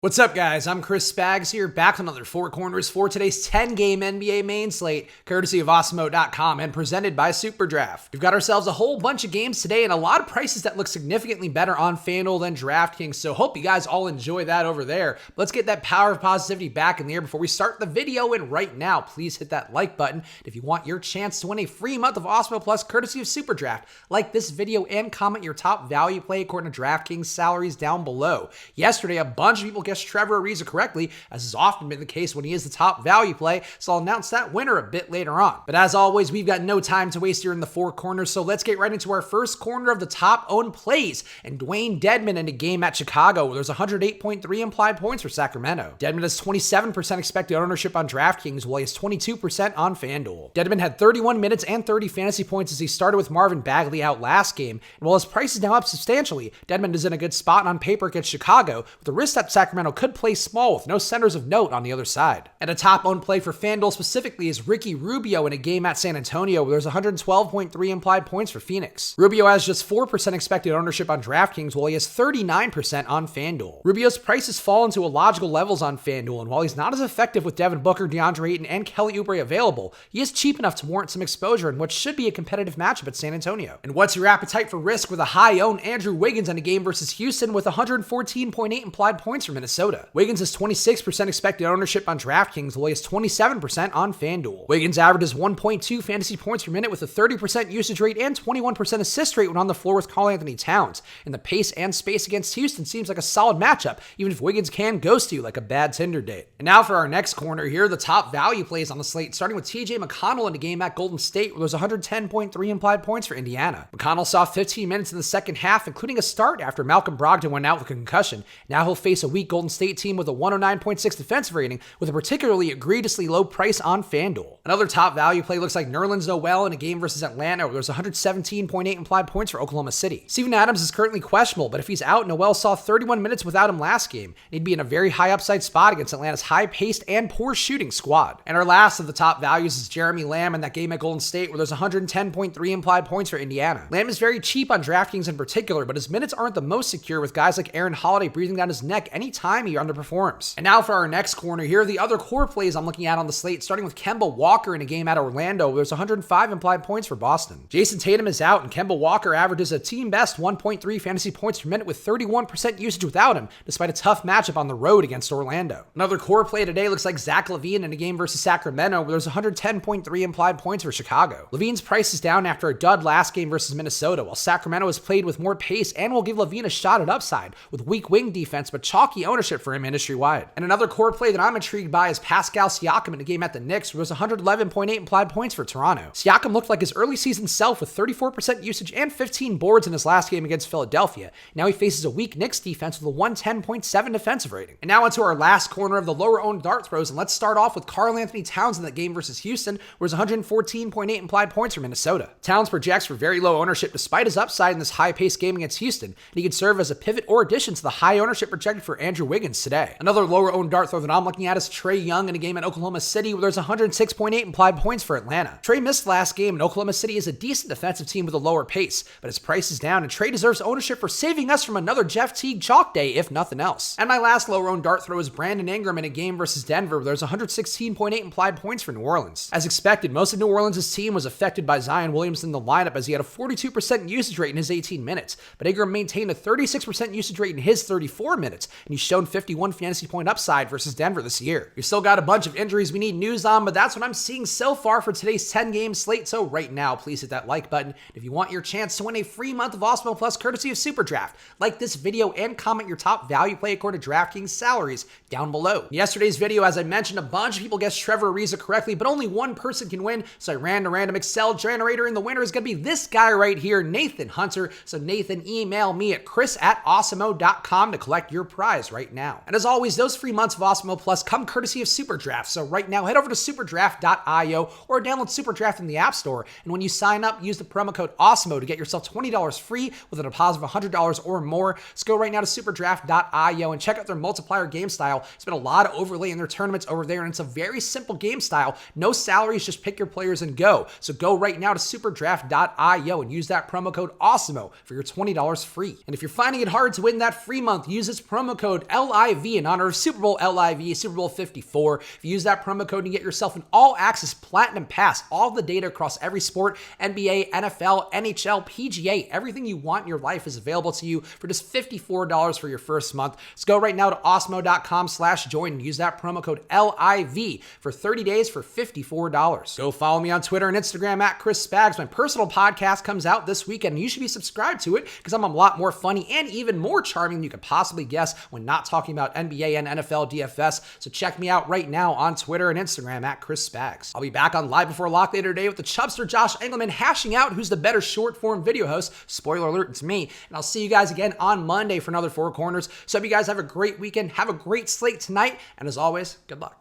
What's up, guys? I'm Chris Spags here, back with another Four Corners for today's 10-game NBA main slate, courtesy of Awesemo.com and presented by SuperDraft. We've got ourselves a whole bunch of games today and a lot of prices that look significantly better on FanDuel than Draftkings, so hope you guys all enjoy that over there. Let's get that power of positivity back in the air before we start the video, and right now, please hit that like button if you want your chance to win a free month of Awesemo Plus courtesy of SuperDraft. Like this video and comment your top value play according to Draftkings salaries down below. Yesterday, a bunch of people guessed Trevor Ariza correctly, as has often been the case when he is the top value play, so I'll announce that winner a bit later on. But as always, we've got no time to waste here in the Four Corners, so let's get right into our first corner of the top owned plays, and Dwayne Dedmon in a game at Chicago where there's 108.3 implied points for Sacramento. Dedmon has 27% expected ownership on Draftkings, while he has 22% on FanDuel. Dedmon had 31 minutes and 30 fantasy points as he started with Marvin Bagley out last game, and while his price is now up substantially, Dedmon is in a good spot on paper against Chicago, with the risk that Sacramento could play small with no centers of note on the other side. And a top-owned play for FanDuel specifically is Ricky Rubio in a game at San Antonio where there's 112.3 implied points for Phoenix. Rubio has just 4% expected ownership on Draftkings, while he has 39% on FanDuel. Rubio's price has fallen to illogical levels on FanDuel, and while he's not as effective with Devin Booker, DeAndre Ayton, and Kelly Oubre available, he is cheap enough to warrant some exposure in what should be a competitive matchup at San Antonio. And what's your appetite for risk with a high-owned Andrew Wiggins in a game versus Houston with 114.8 implied points for Minnesota? Wiggins has 26% expected ownership on Draftkings, while he has 27% on FanDuel. Wiggins averages 1.2 fantasy points per minute with a 30% usage rate and 21% assist rate when on the floor with Karl-Anthony Towns. And the pace and space against Houston seems like a solid matchup, even if Wiggins can ghost you like a bad Tinder date. And now for our next corner, here are the top value plays on the slate, starting with TJ McConnell in a game at Golden State where there's 110.3 implied points for Indiana. McConnell saw 15 minutes in the second half, including a start after Malcolm Brogdon went out with a concussion. Now he'll face a weak Golden State team with a 109.6 defensive rating with a particularly egregiously low price on FanDuel. Another top value play looks like Nerlens Noel in a game versus Atlanta where there's 117.8 implied points for Oklahoma City. Steven Adams is currently questionable, but if he's out, Noel saw 31 minutes without him last game, and he'd be in a very high upside spot against Atlanta's high-paced and poor shooting squad. And our last of the top values is Jeremy Lamb in that game at Golden State where there's 110.3 implied points for Indiana. Lamb is very cheap on Draftkings in particular, but his minutes aren't the most secure with guys like Aaron Holiday breathing down his neck anytime he underperforms. And now for our next corner, here are the other core plays I'm looking at on the slate, starting with Kemba Walker in a game at Orlando where there's 105 implied points for Boston. Jason Tatum is out, and Kemba Walker averages a team-best 1.3 fantasy points per minute with 31% usage without him, despite a tough matchup on the road against Orlando. Another core play today looks like Zach LaVine in a game versus Sacramento where there's 110.3 implied points for Chicago. LaVine's price is down after a dud last game versus Minnesota, while Sacramento has played with more pace and will give LaVine a shot at upside with weak wing defense but chalky ownership for him industry-wide. And another core play that I'm intrigued by is Pascal Siakam in a game at the Knicks where there's 111.8 implied points for Toronto. Siakam looked like his early season self with 34% usage and 15 boards in his last game against Philadelphia. Now he faces a weak Knicks defense with a 110.7 defensive rating. And now onto our last corner of the lower owned dart throws, and let's start off with Karl-Anthony Towns in that game versus Houston where there's 114.8 implied points for Minnesota. Towns projects for very low ownership despite his upside in this high-paced game against Houston, and he can serve as a pivot or addition to the high ownership projected for Andrew Wiggins today. Another lower owned dart throw that I'm looking at is Trae Young in a game at Oklahoma City where there's 106.8 implied points for Atlanta. Trae missed last game, and Oklahoma City is a decent defensive team with a lower pace, but his price is down, and Trae deserves ownership for saving us from another Jeff Teague chalk day, if nothing else. And my last lower owned dart throw is Brandon Ingram in a game versus Denver where there's 116.8 implied points for New Orleans. As expected, most of New Orleans' team was affected by Zion Williamson in the lineup as he had a 42% usage rate in his 18 minutes, but Ingram maintained a 36% usage rate in his 34 minutes, and he's shown 51 fantasy point upside versus Denver this year. We've still got a bunch of injuries we need news on, but that's what I'm seeing so far for today's 10-game slate. So right now, please hit that like button if you want your chance to win a free month of Awesemo Plus courtesy of SuperDraft. Like this video and comment your top value play according to Draftkings salaries down below. In yesterday's video, as I mentioned, a bunch of people guessed Trevor Ariza correctly, but only one person can win, so I ran a random Excel generator, and the winner is going to be this guy right here, Nathan Hunter. So Nathan, email me at chris@awesemo.com to collect your prize right now. And as always, those free months of Awesemo Plus come courtesy of SuperDraft. So right now, head over to superdraft.io or download SuperDraft in the App Store. And when you sign up, use the promo code AWESEMO to get yourself $20 free with a deposit of $100 or more. Just go right now to superdraft.io and check out their multiplier game style. It's been a lot of overlay in their tournaments over there, and it's a very simple game style. No salaries, just pick your players and go. So go right now to superdraft.io and use that promo code AWESEMO for your $20 free. And if you're finding it hard to win that free month, use this promo code LIV in honor of Super Bowl LIV, Super Bowl 54. If you use that promo code, you get yourself an all-access Platinum Pass. All the data across every sport, NBA, NFL, NHL, PGA, everything you want in your life is available to you for just $54 for your first month. So go right now to awesemo.com/join and use that promo code LIV for 30 days for $54. Go follow me on Twitter and Instagram at Chris Spags. My personal podcast comes out this weekend, and you should be subscribed to it because I'm a lot more funny and even more charming than you could possibly guess when not talking about NBA and NFL DFS. So check me out right now on Twitter and Instagram at Chris Spags. I'll be back on Live Before Lock later today with the Chubster Josh Engelman hashing out who's the better short-form video host. Spoiler alert, it's me. And I'll see you guys again on Monday for another Four Corners. So hope you guys have a great weekend. Have a great slate tonight. And as always, good luck.